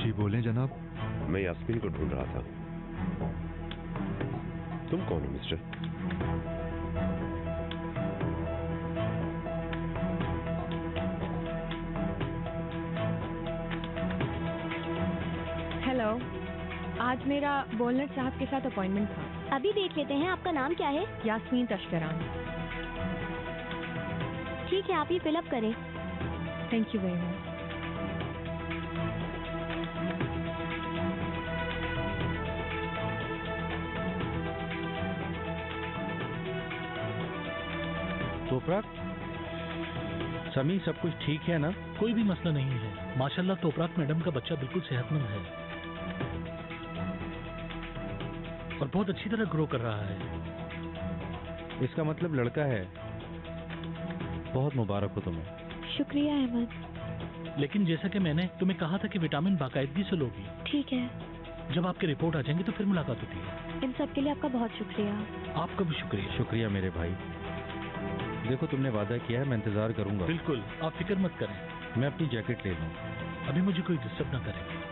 जी बोलें जनाब। मैं यास्मीन को ढूंढ रहा था। तुम कौन हो मिस्टर? हेलो, आज मेरा बोलनट साहब के साथ अपॉइंटमेंट था। अभी देख लेते हैं। आपका नाम क्या है? यास्मीन तश्करान। ठीक है, आप ये फिलअप करें। Thank you very much. तोपराक, समी सब कुछ ठीक है ना? कोई भी मसला नहीं है माशाल्लाह। तोपराक मैडम का बच्चा बिल्कुल सेहतमंद है और बहुत अच्छी तरह ग्रो कर रहा है। इसका मतलब लड़का है। बहुत मुबारक हो तुम्हें। शुक्रिया अहमद। लेकिन जैसा कि मैंने तुम्हें कहा था कि विटामिन बाकायदगी से लोगी। ठीक है, जब आपकी रिपोर्ट आ जाएंगी तो फिर मुलाकात होती है। इन सब के लिए आपका बहुत शुक्रिया। आपका भी शुक्रिया। शुक्रिया मेरे भाई। देखो तुमने वादा किया है, मैं इंतजार करूंगा। बिल्कुल, आप फिक्र मत करें। मैं अपनी जैकेट ले लूं। अभी मुझे कोई डिस्टर्ब ना करे।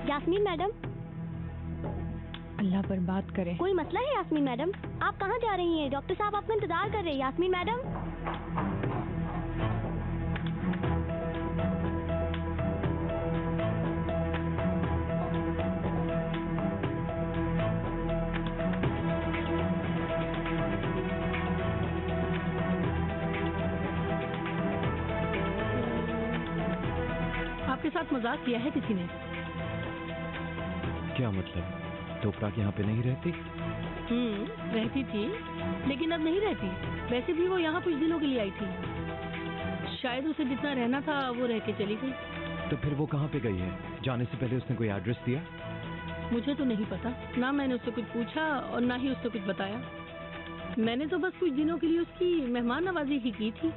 यास्मीन मैडम। अल्लाह बर्बाद करे। कोई मसला है यास्मीन मैडम? आप कहाँ जा रही हैं? डॉक्टर साहब आपका इंतजार कर रहे हैं। यास्मीन मैडम। आपके साथ मजाक किया है किसी ने? क्या मतलब? तोपराक यहाँ पे नहीं रहती? रहती थी लेकिन अब नहीं रहती। वैसे भी वो यहाँ कुछ दिनों के लिए आई थी। शायद उसे जितना रहना था वो रह के चली गई। तो फिर वो कहाँ पे गई है? जाने से पहले उसने कोई एड्रेस दिया? मुझे तो नहीं पता, ना मैंने उससे कुछ पूछा और ना ही उससे कुछ बताया। मैंने तो बस कुछ दिनों के लिए उसकी मेहमान नवाजी ही की थी।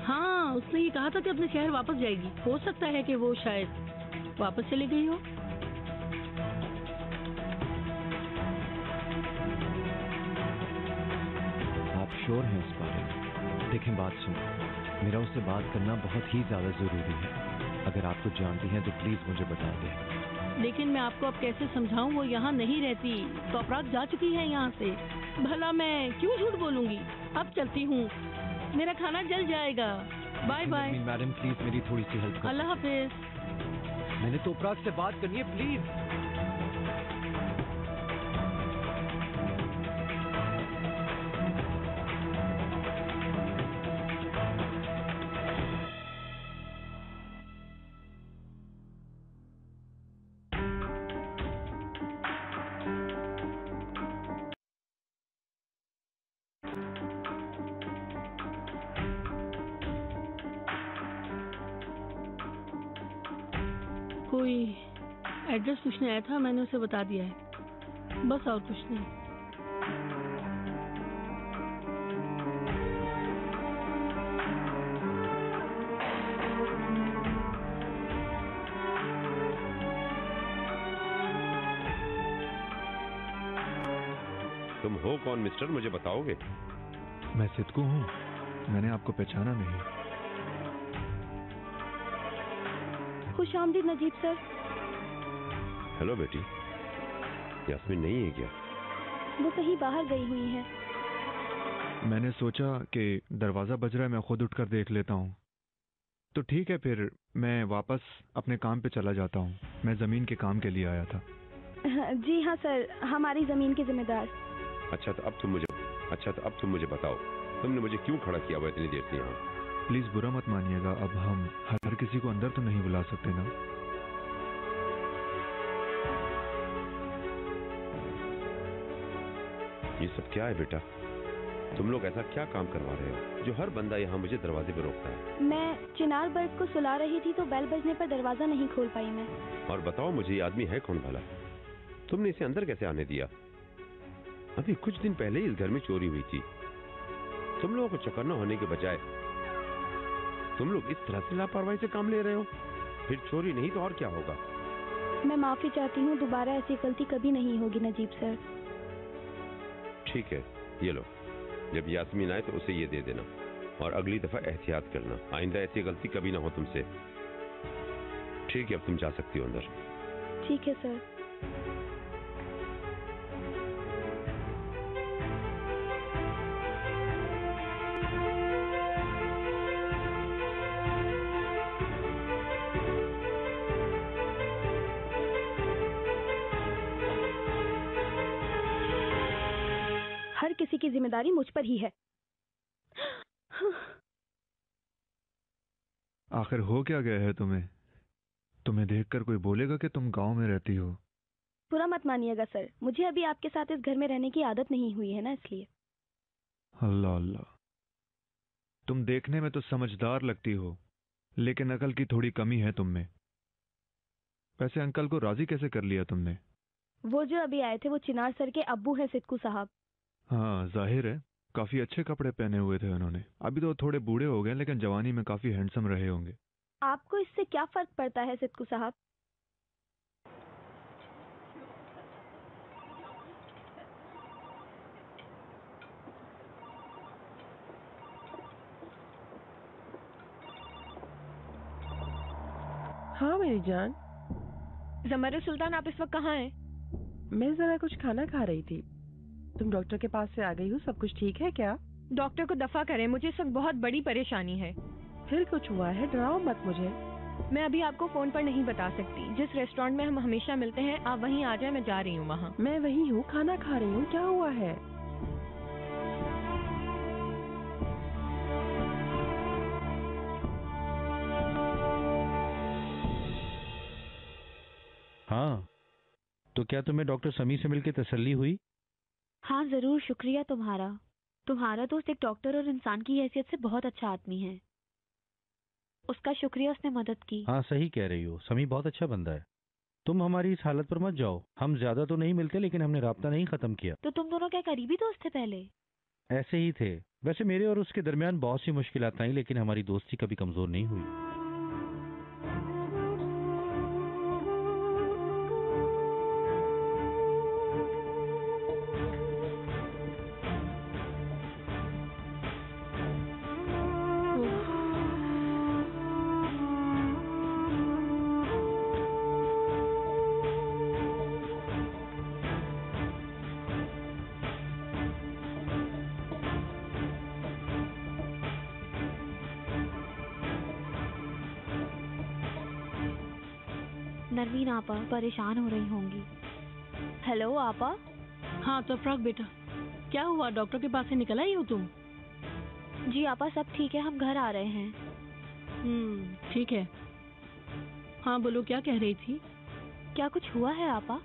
हाँ, उसने ये कहा था कि अपने शहर वापस जाएगी। हो सकता है कि वो शायद वापस चली गई हो। आप श्योर हैं इस बारे में? देखें, बात सुनो, मेरा उससे बात करना बहुत ही ज्यादा जरूरी है। अगर आप कुछ जानती हैं तो प्लीज मुझे बता दें। लेकिन मैं आपको अब कैसे समझाऊं, वो यहाँ नहीं रहती। तोपराक जा चुकी है यहाँ से। भला मैं क्यों झूठ बोलूंगी। अब चलती हूँ, मेरा खाना जल जाएगा। Bye bye. मैडम प्लीज मेरी थोड़ी सी हेल्प करें। अल्लाह हाफिज। मैंने तोपराक से बात करनी है, प्लीज। कोई एड्रेस पूछने आया था, मैंने उसे बता दिया है, बस और कुछ नहीं। तुम हो कौन मिस्टर, मुझे बताओगे? मैं सिद्कू हूँ। मैंने आपको पहचाना नहीं। खुश आमदीद नजीब सर। हेलो बेटी, यास्मीन नहीं है क्या? वो कहीं बाहर गई हुई है। मैंने सोचा कि दरवाजा बज रहा है, मैं खुद उठकर देख लेता हूँ। तो ठीक है, फिर मैं वापस अपने काम पे चला जाता हूँ। मैं जमीन के काम के लिए आया था। जी हाँ सर, हमारी जमीन के जिम्मेदार। अच्छा तो अब तुम मुझे बताओ, तुमने मुझे क्यों खड़ा किया हुआ इतनी देर से यहाँ? प्लीज बुरा मत मानिएगा, अब हम हर किसी को अंदर तो नहीं बुला सकते ना। ये सब क्या है बेटा? तुम लोग ऐसा क्या काम करवा रहे हो जो हर बंदा यहाँ मुझे दरवाजे पे रोकता है? मैं चिनार बर्ग को सुला रही थी तो बेल बजने पर दरवाजा नहीं खोल पाई मैं। और बताओ मुझे, ये आदमी है कौन भला? तुमने इसे अंदर कैसे आने दिया? अभी कुछ दिन पहले ही इस घर में चोरी हुई थी। तुम लोगों को चौकन्ना होने के बजाय तुम लोग इस तरह से लापरवाही से काम ले रहे हो। फिर चोरी नहीं तो और क्या होगा? मैं माफी चाहती हूँ, दोबारा ऐसी गलती कभी नहीं होगी नजीब सर। ठीक है, ये लो। जब यास्मीन आए तो उसे ये दे देना और अगली दफा एहतियात करना, आइंदा ऐसी गलती कभी ना हो तुमसे। ठीक है, अब तुम जा सकती हो अंदर। ठीक है सर। हर किसी की जिम्मेदारी मुझ पर ही है। आखिर हो क्या गया है तुम्हें? तुम्हें देखकर कोई बोलेगा कि तुम गांव में रहती हो। बुरा मत मानिएगा सर, मुझे अभी आपके साथ इस घर में रहने की आदत नहीं हुई है ना, इसलिए। अल्लाह अल्लाह, तुम देखने में तो समझदार लगती हो, लेकिन अकल की थोड़ी कमी है तुम में। वैसे अंकल को राजी कैसे कर लिया तुमने? वो जो अभी आए थे वो चिनार सर के अब्बू हैं, सिद्दकू साहब। हाँ, जाहिर है काफी अच्छे कपड़े पहने हुए थे उन्होंने। अभी तो थोड़े बूढ़े हो गए, लेकिन जवानी में काफी हैंडसम रहे होंगे। आपको इससे क्या फर्क पड़ता है सिद्दकू साहब? हाँ मेरी जान। जमर सुल्तान, आप इस वक्त कहाँ हैं? मैं जरा कुछ खाना खा रही थी। तुम डॉक्टर के पास से आ गई हो, सब कुछ ठीक है क्या? डॉक्टर को दफा करें, मुझे इस वक्त बहुत बड़ी परेशानी है। फिर कुछ हुआ है? डराओ मत मुझे। मैं अभी आपको फोन पर नहीं बता सकती। जिस रेस्टोरेंट में हम हमेशा मिलते हैं, आप वहीं आ जाए, मैं जा रही हूँ वहाँ। मैं वही हूँ, खाना खा रही हूँ। क्या हुआ है? हाँ, तो क्या तुम्हें डॉक्टर समी से मिलकर तसल्ली हुई? हाँ जरूर, शुक्रिया तुम्हारा। तुम्हारा दोस्त एक डॉक्टर और इंसान की हैसियत से बहुत अच्छा आदमी है। उसका शुक्रिया, उसने मदद की। हाँ सही कह रही हो, समी बहुत अच्छा बंदा है। तुम हमारी इस हालत पर मत जाओ। हम ज्यादा तो नहीं मिलते, लेकिन हमने राब्ता नहीं खत्म किया। तो तुम दोनों क्या करीबी दोस्त थे पहले? ऐसे ही थे। वैसे मेरे और उसके दरमियान बहुत सी मुश्किलात आई, लेकिन हमारी दोस्ती कभी कमजोर नहीं हुई। नरमीन आपा परेशान हो रही होंगी। हेलो आपा। हाँ तो फ्रॉक बेटा, क्या हुआ? डॉक्टर के पास से निकल आई हो तुम? जी आपा, सब ठीक है, हम घर आ रहे हैं। ठीक है। हाँ बोलो, क्या कह रही थी? क्या कुछ हुआ है आपा?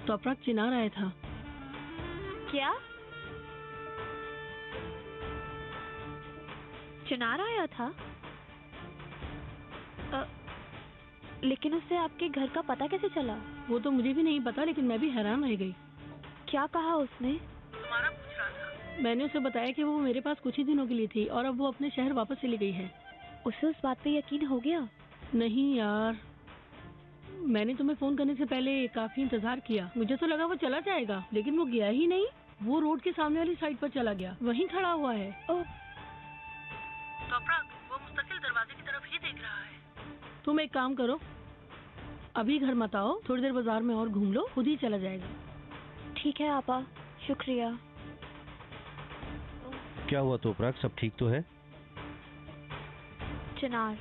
तो अपराग चिनार आया था। क्या? चिनार आया था? लेकिन उससे आपके घर का पता कैसे चला? वो तो मुझे भी नहीं पता, लेकिन मैं भी हैरान रह गई। क्या कहा उसने? तुम्हारा पूछ रहा था। मैंने उसे बताया कि वो मेरे पास कुछ ही दिनों के लिए थी और अब वो अपने शहर वापस चली गई है। उसे उस बात पे यकीन हो गया? नहीं यार, मैंने तुम्हें फोन करने से पहले काफी इंतजार किया। मुझे तो लगा वो चला जाएगा, लेकिन वो गया ही नहीं। वो रोड के सामने वाली साइड पर चला गया, वहीं खड़ा हुआ है। तो अपराग, वो मुस्तकिल दरवाजे की तरफ ही देख रहा है। तुम एक काम करो, अभी घर मत आओ, थोड़ी देर बाजार में और घूम लो, खुद ही चला जाएगा। ठीक है आपा, शुक्रिया। क्या हुआ तो अपराग, सब ठीक तो है? चिनार,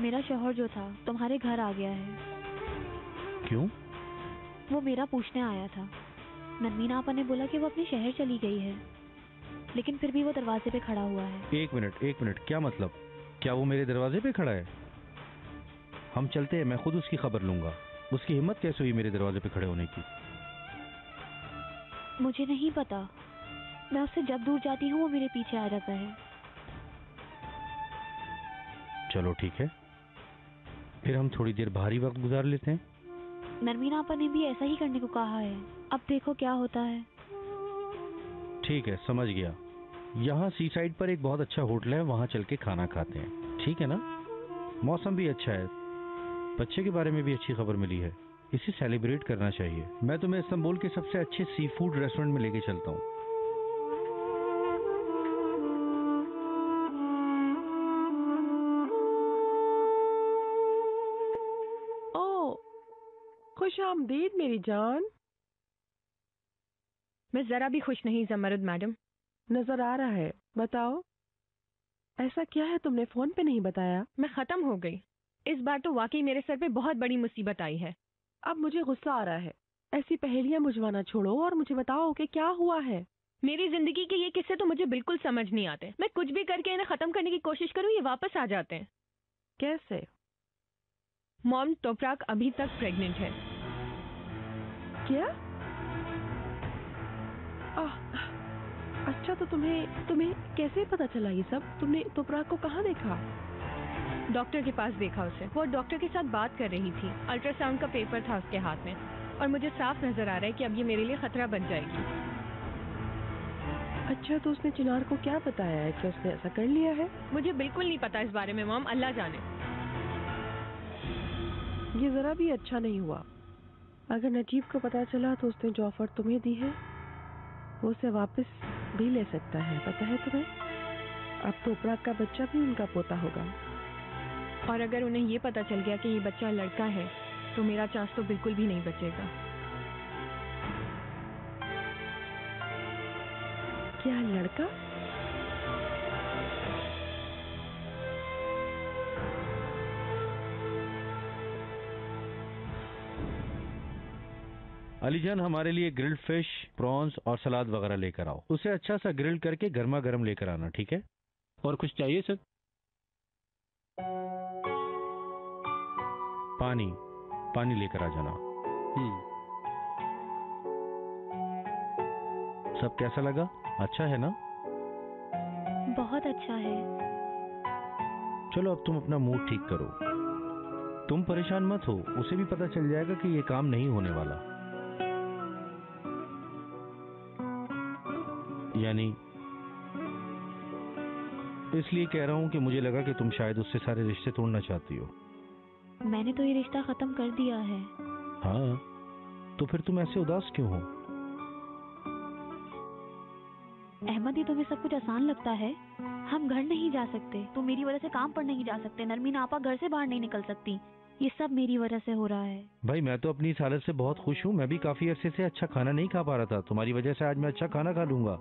मेरा शौहर जो था तुम्हारे घर आ गया है। क्यों? वो मेरा पूछने आया था। नरमीन आपा ने बोला कि वो अपने शहर चली गई है, लेकिन फिर भी वो दरवाजे पे खड़ा हुआ है। एक मिनट, क्या मतलब? क्या वो मेरे दरवाजे पे खड़ा है? हम चलते हैं, मैं खुद उसकी खबर लूंगा। उसकी हिम्मत कैसे हुई मेरे दरवाजे पे खड़े होने की? मुझे नहीं पता, मैं उससे जब दूर जाती हूँ वो मेरे पीछे आ जाता है। चलो ठीक है, फिर हम थोड़ी देर बाहरी वक्त गुजार लेते हैं। नरमीन आपा ने भी ऐसा ही करने को कहा है। अब देखो क्या होता है। ठीक है, समझ गया। यहाँ सी साइड पर एक बहुत अच्छा होटल है, वहाँ चल के खाना खाते हैं, ठीक है ना? मौसम भी अच्छा है, बच्चे के बारे में भी अच्छी खबर मिली है, इसे सेलिब्रेट करना चाहिए। मैं तुम्हें इस्तांबुल के सबसे अच्छे सी फूड रेस्टोरेंट में लेके चलता हूँ। ओ, खुश आमदीद मेरी जान। मैं जरा भी खुश नहीं जमरुद मैडम। नजर आ रहा है, बताओ ऐसा क्या है, तुमने फोन पे नहीं बताया? मैं खत्म हो गई। इस बार तो वाकई मेरे सर पे बहुत बड़ी मुसीबत आई है। अब मुझे गुस्सा आ रहा है। ऐसी पहेलियां बुझवाना छोड़ो और मुझे बताओ कि क्या हुआ है। मेरी जिंदगी के ये किस्से तो मुझे बिल्कुल समझ नहीं आते। मैं कुछ भी करके इन्हें खत्म करने की कोशिश करूँ, ये वापस आ जाते हैं। कैसे? मॉम टोपराक अभी तक प्रेग्नेंट है। क्या? अच्छा, तो तुम्हें कैसे पता चला ये सब? तुमने तोपराक को कहाँ देखा? डॉक्टर के पास देखा उसे। वो डॉक्टर के साथ बात कर रही थी। अल्ट्रासाउंड का पेपर था उसके हाथ में और मुझे साफ नजर आ रहा है कि अब ये मेरे लिए खतरा बन जाएगी। अच्छा, तो उसने चिनार को क्या बताया है कि उसने ऐसा कर लिया है? मुझे बिल्कुल नहीं पता इस बारे में मॉम, अल्लाह जाने। ये जरा भी अच्छा नहीं हुआ। अगर नजीब को पता चला तो उसने जो ऑफर तुम्हें दी है वो उसे वापस भी ले सकता है, पता है तुम्हें? अब तोपराक का बच्चा भी उनका पोता होगा। और अगर उन्हें ये पता चल गया कि ये बच्चा लड़का है तो मेरा चांस तो बिल्कुल भी नहीं बचेगा। क्या लड़का? अलीजान, हमारे लिए ग्रिल्ड फिश, प्रॉन्स और सलाद वगैरह लेकर आओ। उसे अच्छा सा ग्रिल करके गर्मा गर्म लेकर आना, ठीक है? और कुछ चाहिए सर? पानी लेकर आ जाना। सब कैसा लगा? अच्छा है ना? बहुत अच्छा है। चलो अब तुम अपना मूड ठीक करो। तुम परेशान मत हो, उसे भी पता चल जाएगा कि ये काम नहीं होने वाला। यानी इसलिए कह रहा हूं कि मुझे लगा कि तुम शायद उससे सारे रिश्ते तोड़ना चाहती हो। मैंने तो ये रिश्ता खत्म कर दिया है। हाँ, तो फिर तुम ऐसे उदास क्यों हो? अहमद, ये तुम्हें सब कुछ आसान लगता है? हम घर नहीं जा सकते, तुम मेरी वजह से काम पर नहीं जा सकते, नरमीन आपा घर से बाहर नहीं निकल सकती। ये सब मेरी वजह से हो रहा है। भाई, मैं तो अपनी इस हालत से बहुत खुश हूँ। मैं भी काफी अरसे से अच्छा खाना नहीं खा पा रहा था। तुम्हारी वजह से आज मैं अच्छा खाना खा लूंगा।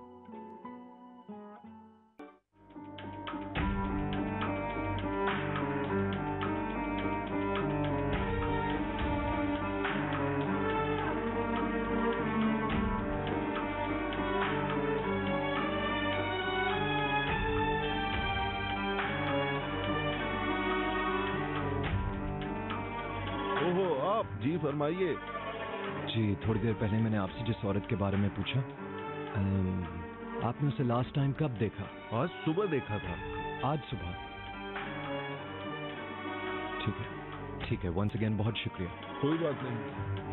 ओहो, आप जी फरमाइए। जी, थोड़ी देर पहले मैंने आपसे जिस औरत के बारे में पूछा, आपने उसे लास्ट टाइम कब देखा? आज सुबह देखा था। आज सुबह? ठीक है, वंस अगेन बहुत शुक्रिया। कोई बात नहीं।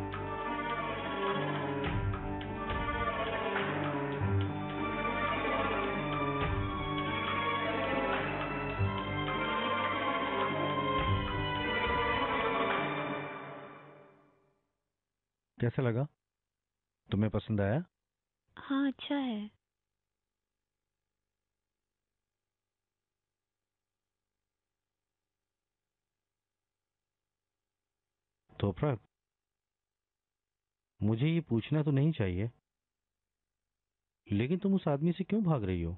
कैसा लगा? तुम्हें पसंद आया? हाँ, अच्छा है। तो अपराध, मुझे ये पूछना तो नहीं चाहिए, लेकिन तुम उस आदमी से क्यों भाग रही हो?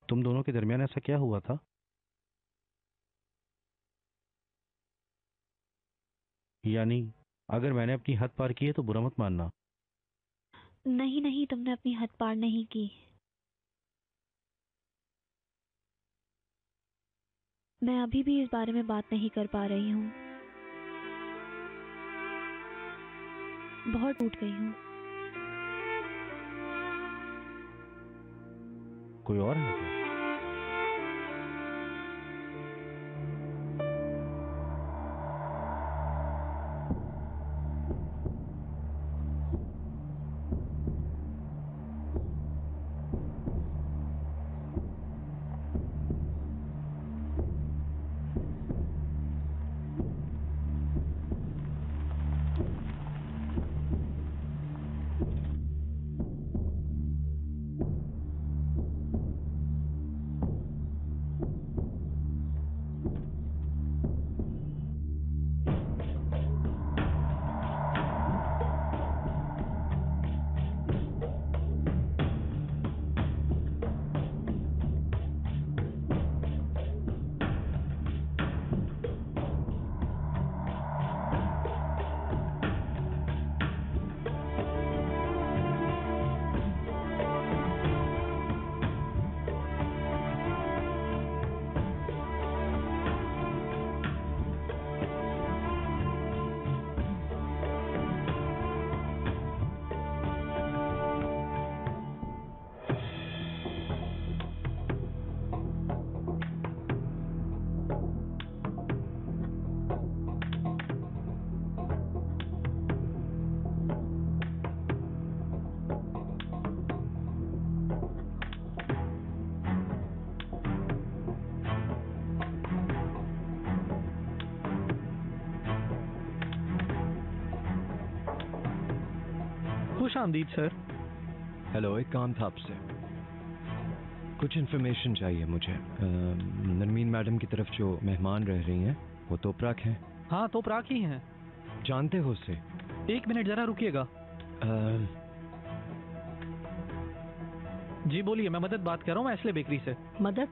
तुम दोनों के दरमियान ऐसा क्या हुआ था? यानी अगर मैंने अपनी हद पार की है तो बुरा मत मानना। नहीं नहीं, तुमने अपनी हद पार नहीं की। मैं अभी भी इस बारे में बात नहीं कर पा रही हूँ। बहुत टूट गई हूँ। कोई और है क्या? खुश आमदीद सर। हेलो, एक काम था आपसे। कुछ इन्फॉर्मेशन चाहिए मुझे। नरमीन मैडम की तरफ जो मेहमान रह रही हैं वो तोपराक हैं? हाँ, तोपराक ही हैं। जानते हो उसे? एक मिनट जरा रुकिएगा। जी बोलिए, मैं मदद बात कर रहा हूँ, मैं इसलिए बेकरी से। मदद?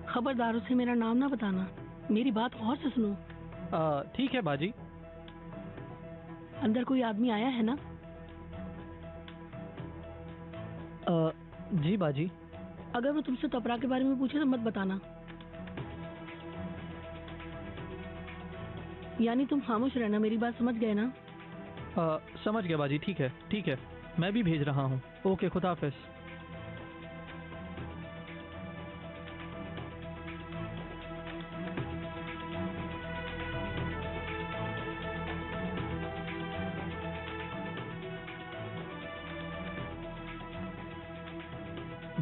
खबरदार उसे मेरा नाम ना बताना, मेरी बात और से सुनो। ठीक है बाजी। अंदर कोई आदमी आया है ना? जी बाजी। अगर वो तुमसे तोपराक के बारे में पूछे तो मत बताना। यानी तुम खामोश रहना, मेरी बात समझ गए ना? समझ गया बाजी। ठीक है ठीक है, मैं भी भेज रहा हूँ। ओके, खुदा हाफिज।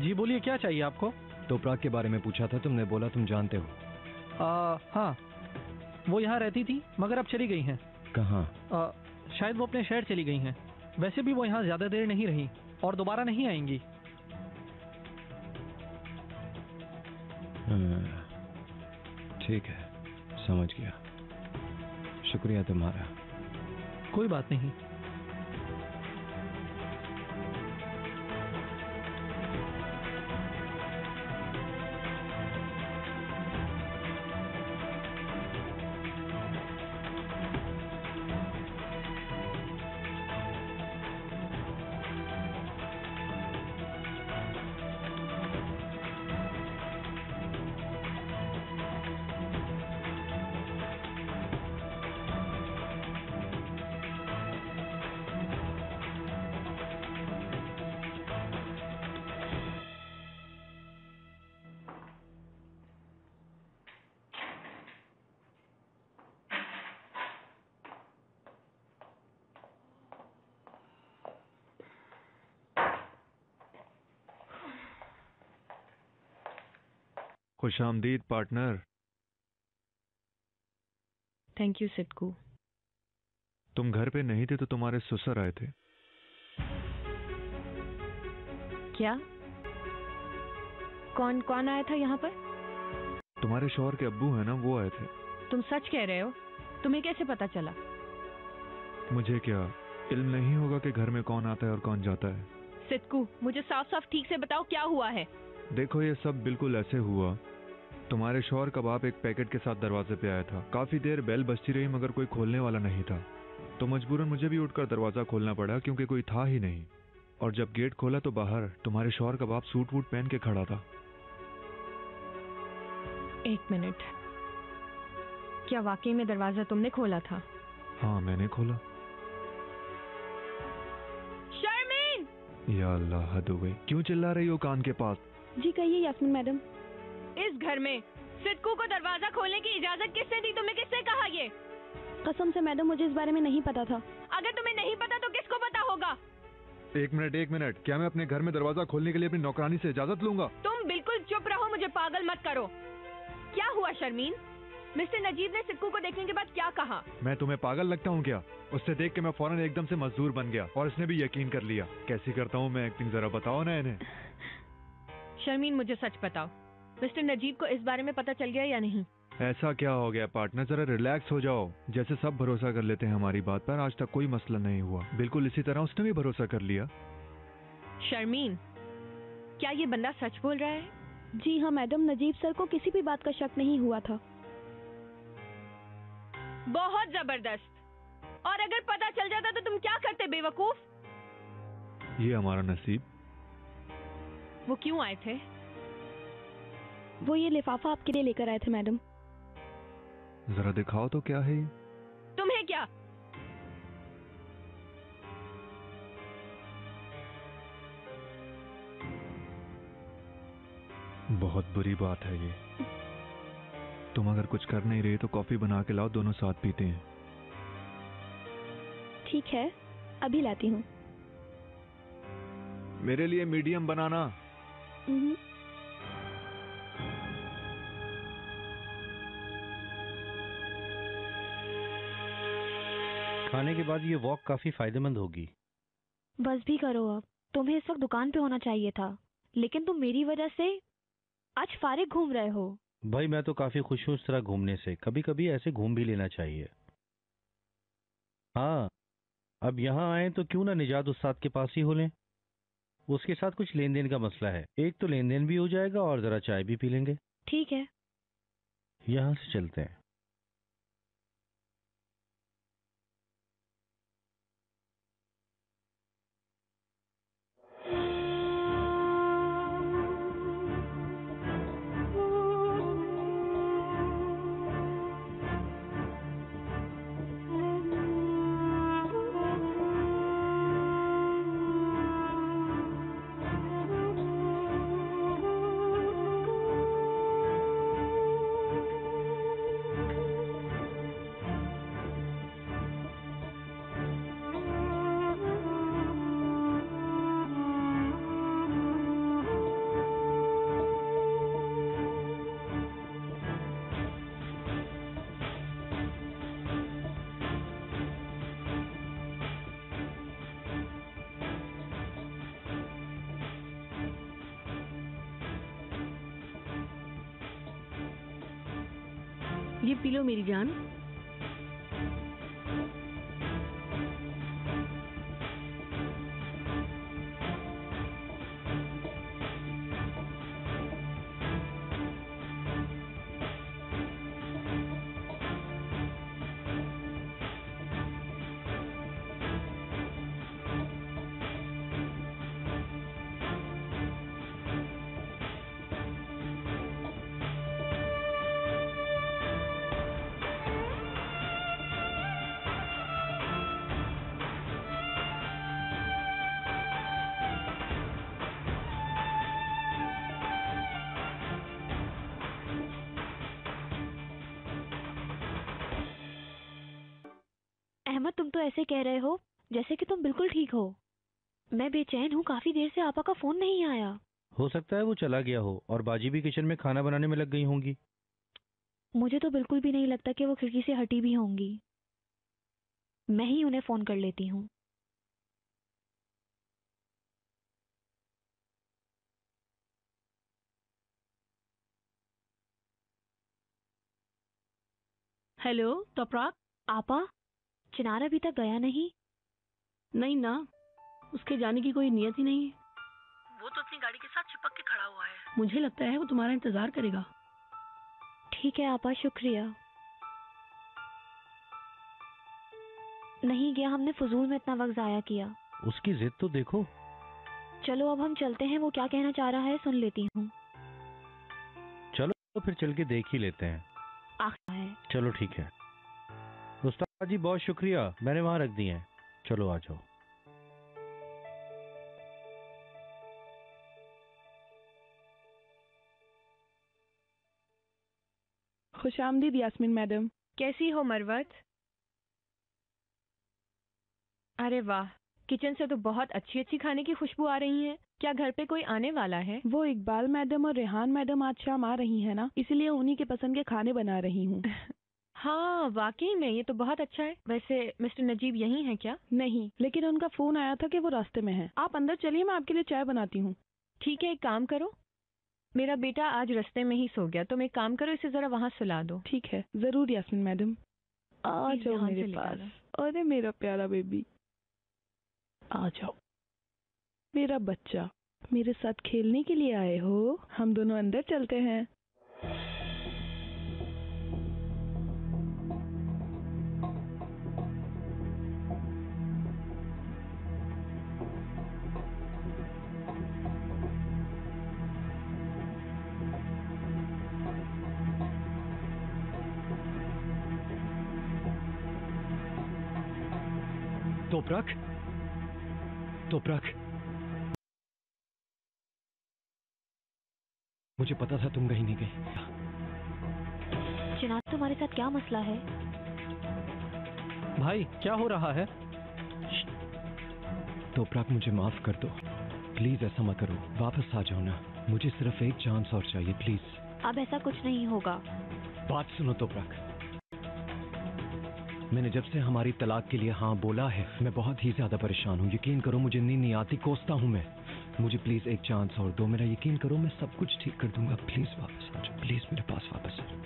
जी बोलिए, क्या चाहिए आपको? तोपराक के बारे में पूछा था, तुमने बोला तुम जानते हो। हाँ, वो यहाँ रहती थी मगर अब चली गई हैं। कहाँ? शायद वो अपने शहर चली गई हैं। वैसे भी वो यहाँ ज्यादा देर नहीं रही और दोबारा नहीं आएंगी। ठीक है, समझ गया। शुक्रिया तुम्हारा। कोई बात नहीं। खुशामदीद पार्टनर। Thank you Sidhu. तुम घर पे नहीं थे तो तुम्हारे ससुर आए थे। क्या? कौन कौन आया था यहाँ पर? तुम्हारे शौहर के अब्बू है ना, वो आए थे। तुम सच कह रहे हो? तुम्हें कैसे पता चला? मुझे क्या इल्म नहीं होगा कि घर में कौन आता है और कौन जाता है? सिद्धू, मुझे साफ साफ ठीक से बताओ क्या हुआ है। देखो, ये सब बिल्कुल ऐसे हुआ। तुम्हारे शौहर का बाप एक पैकेट के साथ दरवाजे पे आया था। काफी देर बेल बजती रही मगर कोई खोलने वाला नहीं था, तो मजबूरन मुझे भी उठकर दरवाजा खोलना पड़ा क्योंकि कोई था ही नहीं। और जब गेट खोला तो बाहर तुम्हारे शौहर का बाप सूट वूट पहन के खड़ा था। एक मिनट, क्या वाकई में दरवाजा तुमने खोला था? हाँ, मैंने खोला। शर्मीन! या अल्लाह, हद हो गई। क्यों चिल्ला रही हो कान के पास? जी कहिए यास्मीन मैडम। इस घर में सिद्धू को दरवाजा खोलने की इजाजत किसने दी? तुम्हें किसने कहा ये? कसम से मैडम, मुझे इस बारे में नहीं पता था। अगर तुम्हें नहीं पता तो किसको पता होगा? एक मिनट, क्या मैं अपने घर में दरवाजा खोलने के लिए अपनी नौकरानी से इजाजत लूंगा? तुम बिल्कुल चुप रहो, मुझे पागल मत करो। क्या हुआ शर्मीन? मिस्टर नजीब ने सिद्धू को देखने के बाद क्या कहा? मैं तुम्हें पागल लगता हूँ क्या? उससे देख के मैं फौरन एकदम से मजदूर बन गया और इसने भी यकीन कर लिया। कैसी करता हूँ मैं एक्टिंग, जरा बताओ ना इन्हें। शर्मीन, मुझे सच बताओ, मिस्टर नजीब को इस बारे में पता चल गया या नहीं? ऐसा क्या हो गया पार्टनर, जरा रिलैक्स हो जाओ। जैसे सब भरोसा कर लेते हैं हमारी बात पर, आज तक कोई मसला नहीं हुआ। बिल्कुल इसी तरह उसने भी भरोसा कर लिया। शर्मीन, क्या ये बंदा सच बोल रहा है? जी हाँ मैडम, नजीब सर को किसी भी बात का शक नहीं हुआ था। बहुत जबरदस्त। और अगर पता चल जाता तो तुम क्या करते बेवकूफ? ये हमारा नसीब। वो क्यों आए थे? वो ये लिफाफा आपके लिए लेकर आए थे मैडम। जरा दिखाओ तो क्या है ये? तुम्हें क्या? बहुत बुरी बात है ये। तुम अगर कुछ कर नहीं रही तो कॉफी बना के लाओ, दोनों साथ पीते हैं। ठीक है, अभी लाती हूँ। मेरे लिए मीडियम बनाना। खाने के बाद ये वॉक काफी फायदेमंद होगी। बस भी करो अब। तुम्हें इस वक्त दुकान पे होना चाहिए था, लेकिन तुम मेरी वजह से आज फारिग घूम रहे हो। भाई मैं तो काफी खुश हूँ इस तरह घूमने से, कभी कभी ऐसे घूम भी लेना चाहिए। हाँ, अब यहाँ आए तो क्यों ना निजात उस्ताद के पास ही हो लें। उसके साथ कुछ लेन देन का मसला है, एक तो लेन देन भी हो जाएगा और जरा चाय भी पी लेंगे। ठीक है। यहाँ से चलते हैं। ये पी लो मेरी जान। अहमद, तुम तो ऐसे कह रहे हो जैसे कि तुम बिल्कुल ठीक हो। मैं बेचैन हूँ, काफी देर से आपा का फोन नहीं आया। हो सकता है वो चला गया हो और बाजी भी किचन में खाना बनाने में लग गई होंगी। मुझे तो बिल्कुल भी नहीं लगता कि वो खिड़की से हटी भी होंगी। मैं ही उन्हें फोन कर लेती हूँ। हेलो तोपराक। आपा, चिनार अभी तक गया नहीं? नहीं ना, उसके जाने की कोई नियत ही नहीं है। वो तो अपनी गाड़ी के साथ चिपक के खड़ा हुआ है। मुझे लगता है वो तुम्हारा इंतजार करेगा। ठीक है आपा, शुक्रिया। नहीं गया, हमने फजूल में इतना वक्त जाया किया। उसकी जिद तो देखो। चलो अब हम चलते हैं, वो क्या कहना चाह रहा है सुन लेती हूँ। चलो तो फिर चल के देख ही लेते हैं। आखिर है। चलो ठीक है। उस्ताद जी बहुत शुक्रिया, मैंने वहां रख दी हैं। चलो आ जाओ। खुशामदीद यास्मीन मैडम। कैसी हो मरवत? अरे वाह, किचन से तो बहुत अच्छी अच्छी खाने की खुशबू आ रही है। क्या घर पे कोई आने वाला है? वो इकबाल मैडम और रेहान मैडम आज शाम आ रही हैं ना, इसलिए उन्हीं के पसंद के खाने बना रही हूँ। हाँ वाकई में, ये तो बहुत अच्छा है। वैसे मिस्टर नजीब यही है क्या? नहीं, लेकिन उनका फोन आया था कि वो रास्ते में हैं। आप अंदर चलिए, मैं आपके लिए चाय बनाती हूँ। ठीक है, एक काम करो, मेरा बेटा आज रास्ते में ही सो गया, तुम एक काम करो, इसे जरा वहाँ सुला दो। ठीक है, जरूर यास्मीन मैडम। आ प्लीज जाओ ध्यान मेरे से पास। निकालो। अरे मेरा प्यारा बेबी, आ जाओ। मेरा बच्चा, मेरे साथ खेलने के लिए आए हो? हम दोनों अंदर चलते हैं। तोपराक, तोपराक, मुझे पता था तुम कहीं नहीं गई। चिनार, तुम्हारे साथ क्या मसला है? भाई क्या हो रहा है? तोपराक, मुझे माफ कर दो, प्लीज ऐसा मत करो, वापस आ जाओ ना। मुझे सिर्फ एक चांस और चाहिए, प्लीज। अब ऐसा कुछ नहीं होगा। बात सुनो तोपराक, मैंने जब से हमारी तलाक के लिए हाँ बोला है, मैं बहुत ही ज्यादा परेशान हूँ। यकीन करो मुझे नींद नहीं आती, कोसता हूँ मैं। मुझे प्लीज एक चांस और दो, मेरा यकीन करो मैं सब कुछ ठीक कर दूंगा। प्लीज वापस आ जाओ, प्लीज मेरे पास वापस आ जाओ।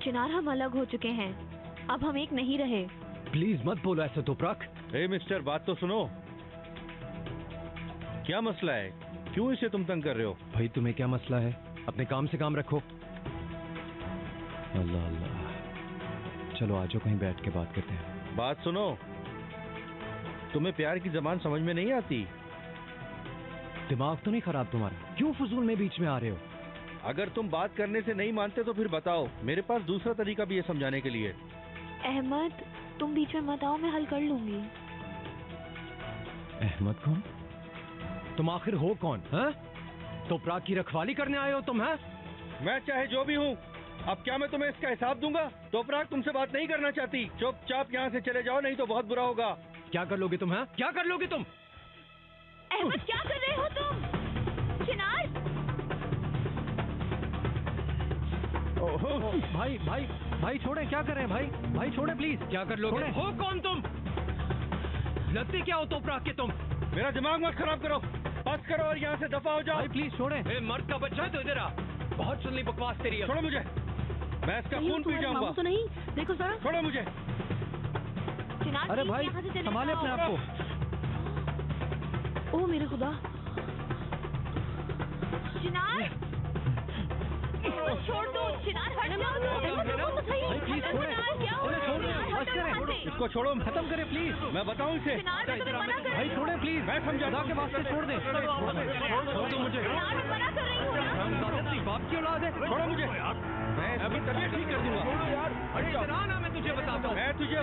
चिनार, हम अलग हो चुके हैं, अब हम एक नहीं रहे। प्लीज मत बोलो ऐसा तोपराक। ए मिस्टर, बात तो सुनो। क्या मसला है? क्यों इसे तुम तंग कर रहे हो? भाई तुम्हें क्या मसला है? अपने काम से काम रखो। अल्लाह अल्लाह। चलो आ जाओ, कहीं बैठ के बात करते हैं। बात सुनो, तुम्हें प्यार की जबान समझ में नहीं आती? दिमाग तो नहीं खराब तुम्हारा? क्यों फजूल में बीच में आ रहे हो? अगर तुम बात करने से नहीं मानते तो फिर बताओ, मेरे पास दूसरा तरीका भी है समझाने के लिए। अहमद, तुम बीच में मत आओ, मैं हल कर लूंगी। अहमद कौन? तुम आखिर हो कौन? हैं? तोपराक की रखवाली करने आए हो तुम? हैं? मैं चाहे जो भी हूँ, अब क्या मैं तुम्हें इसका हिसाब दूंगा? तोपराक तुमसे बात नहीं करना चाहती, चुपचाप यहाँ से चले जाओ, नहीं तो बहुत बुरा होगा। क्या कर लोगे तुम? हैं? क्या कर लोगे तुम? अहमद, क्या कर रहे हो तुम? चिनार! भाई भाई भाई छोड़े, क्या कर रहे हैं भाई? भाई छोड़े प्लीज। क्या कर लोगे? हो कौन तुम? लगते क्या हो तोपराक के तुम? मेरा दिमाग मत खराब करो, बस करो और यहाँ से दफा हो जाओ। भाई प्लीज छोड़े। मर्द का बच्चा है तो इधर आ। बहुत सुनली बकवास तेरी। छोड़ो मुझे, मैं इसका खून पी जाऊंगा। तो नहीं, देखो जरा। छोड़ो मुझे। चिनार, अरे भाई संभाले अपने आप को। ओ मेरे खुदा। चिनार, छोड़ दो। चिनार, हट जाओ। भाई प्लीज छोड़े। क्या हो रहा है? बस करें, इसको छोड़ो, खत्म करें प्लीज। मैं बताऊं इसे। भाई छोड़े प्लीज, मैं समझा खुदा के वास्ते छोड़ दे। छोड़ दो मुझे। मना कर रही हूँ ना। बाप की औलाद है। छोड़ो मुझे, मैं अभी तबीयत ठीक कर दूंगा। छोड़ो यार। अरे इतना ना, मैं तुझे बताता हूँ। मैं तुझे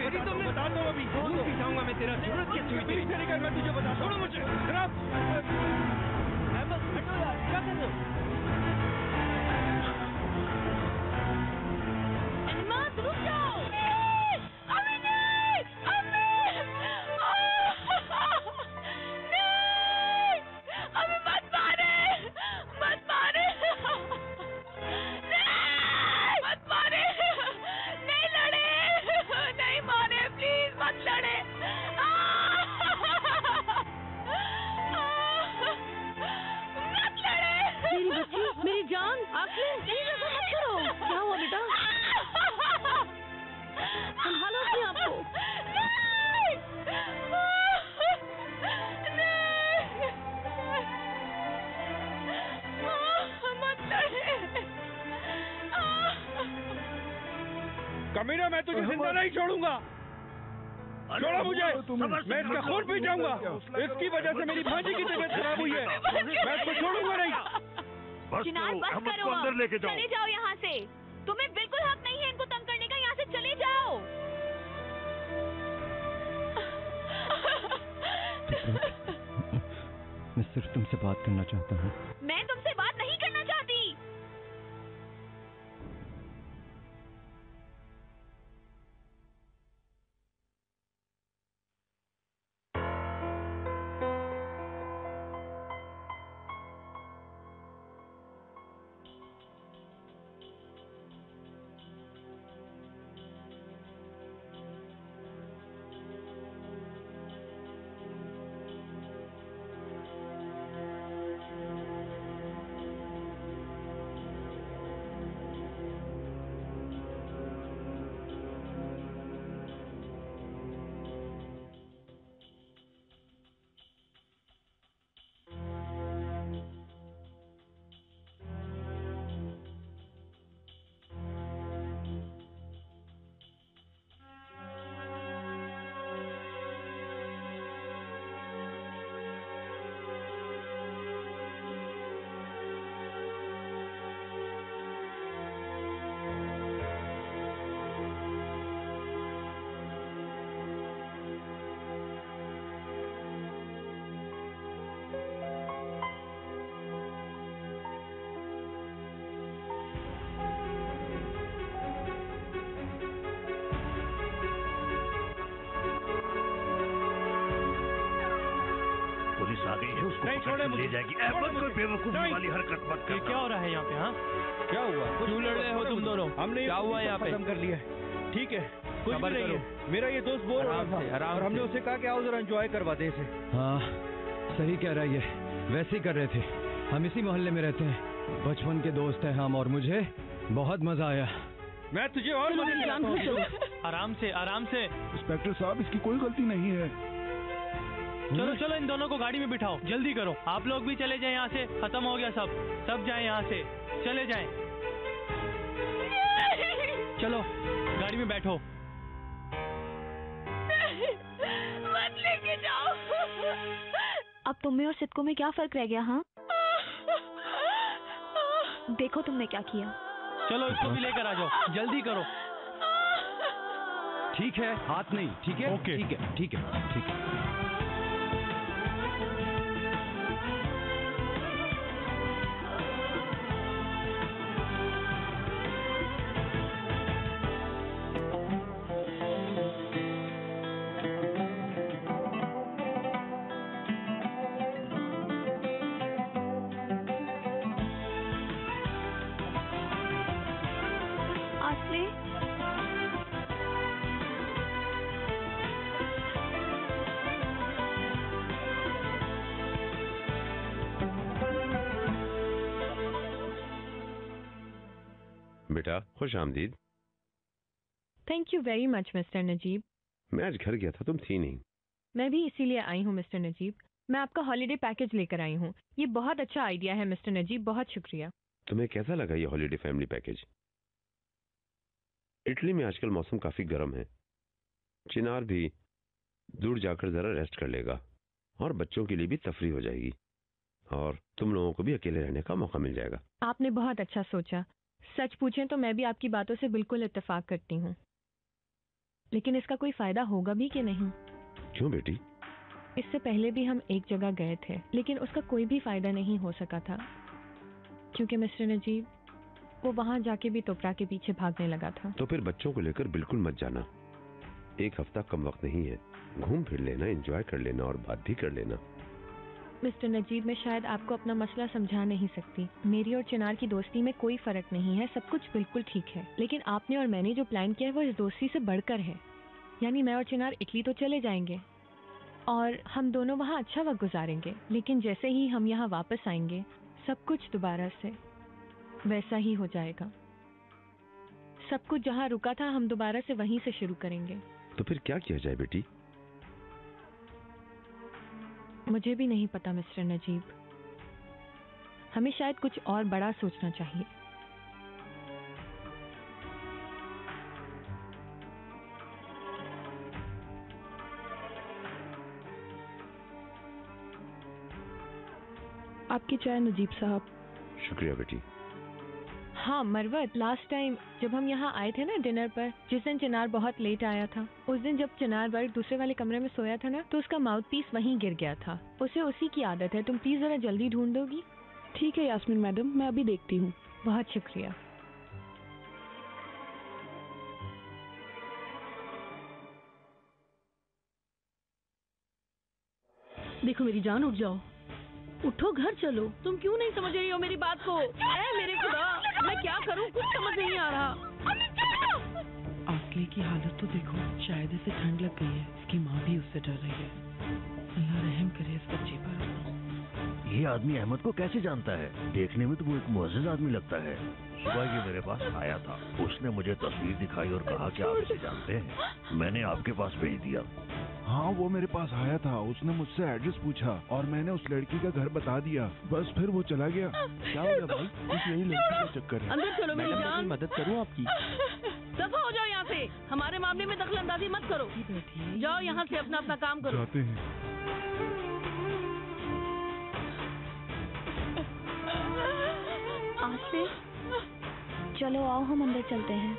बताता हूँ अभी। खून पी जाऊंगा मैं तेरा। जरूरत क्या हुई तेरी? मैं तुझे बताता हूँ। छोड़ो मुझे जनाब। क्या कर रहे हो? अहमद, रुक जाओ। अम्मी नहीं, अम्मी। नहीं, अम्मी मत मारे, मत मारे। नहीं, मत मारे, नहीं लड़े, नहीं मारे, प्लीज मत लड़े। मत लड़े। मेरी बच्ची, मेरी जान, आखिर नहीं, ऐसा मत करो। क्या हुआ बेटा? संभालो अपने आप को। मत लड़े। कमीना, मैं तुझे जिंदा नहीं छोड़ूंगा। छोड़ो मुझे, मैं इसका खून पी जाऊंगा। इसकी वजह से मेरी भांजी की तबीयत खराब हुई है, मैं इसको छोड़ूंगा नहीं। चिनार, बस करो, अंदर लेके जाओ। चले जाओ यहाँ से। तुम्हें बिल्कुल हक नहीं है इनको तंग करने का, यहाँ से चले जाओ। मैं सिर्फ तुमसे बात करना चाहता हूँ। मैं तुमसे बात नहीं करना चाहती। पुलिस आ गई है, उसको नहीं, छोड़े ले जाएगी। अहमद, कोई बेवकूफी वाली हरकत मत करना। क्या हो रहा है यहाँ पे? हाँ, क्या हुआ? क्यों लड़ रहे हो तुम दोनों? हमने क्या हुआ यहाँ पे? खत्म कर लिया। ठीक है, कुछ भी नहीं है। मेरा ये दोस्त बोल रहा था और हमने उसे कहा कि आओ जरा एंजॉय करवा दे इसे। हाँ सही कह रहा है, ये वैसे ही कर रहे थे। हम इसी मोहल्ले में रहते हैं, बचपन के दोस्त हैं हम, और मुझे बहुत मजा आया। मैं तुझे और मदद कराता हूँ। आराम से, आराम से। इंस्पेक्टर साहब, इसकी कोई गलती नहीं है। चलो चलो, इन दोनों को गाड़ी में बिठाओ, जल्दी करो। आप लोग भी चले जाएं यहाँ से, खत्म हो गया सब जाएं यहाँ से, चले जाएं। चलो गाड़ी में बैठो। मत लेके जाओ। अब तुम में और सिद्को में क्या फर्क रह गया? हाँ देखो तुमने क्या किया। चलो इसको भी लेकर आ जाओ, जल्दी करो। ठीक है, हाथ नहीं, ठीक है? ओके। ठीक है, ठीक है, ठीक है। बेटा खुश आमदीद। Thank you very much mister Najeeb. मैं आज घर गया था, तुम थी नहीं। मैं भी इसीलिए आई हूँ मिस्टर नजीब। मैं आपका हॉलिडे पैकेज लेकर आई हूँ। ये बहुत अच्छा आइडिया है मिस्टर नजीब, बहुत शुक्रिया। तुम्हें कैसा लगा ये हॉलिडे फैमिली पैकेज? इटली में आजकल मौसम काफी गर्म है। चिनार भी दूर जाकर जरा रेस्ट कर लेगा और बच्चों के लिए भी तफरी हो जाएगी और तुम लोगों को भी अकेले रहने का मौका मिल जाएगा। आपने बहुत अच्छा सोचा। सच पूछें तो मैं भी आपकी बातों से बिल्कुल इत्तेफाक करती हूँ, लेकिन इसका कोई फायदा होगा भी कि नहीं? क्यों बेटी? इससे पहले भी हम एक जगह गए थे, लेकिन उसका कोई भी फायदा नहीं हो सका था, क्योंकि मिस्टर नजीब वो वहां जाके भी तोपरा के पीछे भागने लगा था। तो फिर बच्चों को लेकर बिल्कुल मत जाना। एक हफ्ता कम वक्त नहीं है, घूम फिर लेना, एंजॉय कर लेना और बात भी कर लेना। मिस्टर नजीब, मैं शायद आपको अपना मसला समझा नहीं सकती। मेरी और चिनार की दोस्ती में कोई फर्क नहीं है, सब कुछ बिल्कुल ठीक है, लेकिन आपने और मैंने जो प्लान किया है वो इस दोस्ती से बढ़कर है। यानी मैं और चिनार इटली तो चले जाएंगे और हम दोनों वहाँ अच्छा वक्त गुजारेंगे, लेकिन जैसे ही हम यहाँ वापस आएंगे सब कुछ दोबारा से वैसा ही हो जाएगा। सब कुछ जहाँ रुका था हम दोबारा से वहीं से शुरू करेंगे। तो फिर क्या किया जाए बेटी? मुझे भी नहीं पता मिस्टर नजीब। हमें शायद कुछ और बड़ा सोचना चाहिए। आपकी चाय नजीब साहब। शुक्रिया बेटी। हाँ मरवत, लास्ट टाइम जब हम यहाँ आए थे ना डिनर पर, जिस दिन चिनार बहुत लेट आया था, उस दिन जब चिनार बाहर दूसरे वाले कमरे में सोया था ना, तो उसका माउथ पीस वहीं गिर गया था। उसे उसी की आदत है। तुम प्लीज जरा जल्दी ढूंढ दोगी? ठीक है यास्मीन मैडम, मैं अभी देखती हूँ। बहुत शुक्रिया। देखो मेरी जान, उठ जाओ, उठो, घर चलो। तुम क्यों नहीं समझ रही हो मेरी बात को? ऐ मेरे खुदा, मैं क्या करूं, कुछ समझ नहीं आ रहा। आसले की हालत तो देखो, शायद इसे ठंड लग गई है। इसकी माँ भी उससे डर रही है। अल्लाह रहम करे इस बच्चे पर। ये आदमी अहमद को कैसे जानता है? देखने में तो वो एक मुअज़्ज़िज़ आदमी लगता है। सुबह ये मेरे पास आया था, उसने मुझे तस्वीर दिखाई और कहा कि आप इसे जानते हैं। मैंने आपके पास भेज दिया। हाँ वो मेरे पास आया था, उसने मुझसे एड्रेस पूछा और मैंने उस लड़की का घर बता दिया, बस फिर वो चला गया। क्या हो गया भाई? कुछ यही लड़की का चक्कर है। अंदर चलो मेरी जान। मदद करूँ आपकी? दफा हो जाओ यहाँ से, हमारे मामले में दखल अंदाजी मत करो। जाओ यहाँ से, अपना अपना काम करो। जाते हैं। आसले, चलो आओ हम अंदर चलते हैं।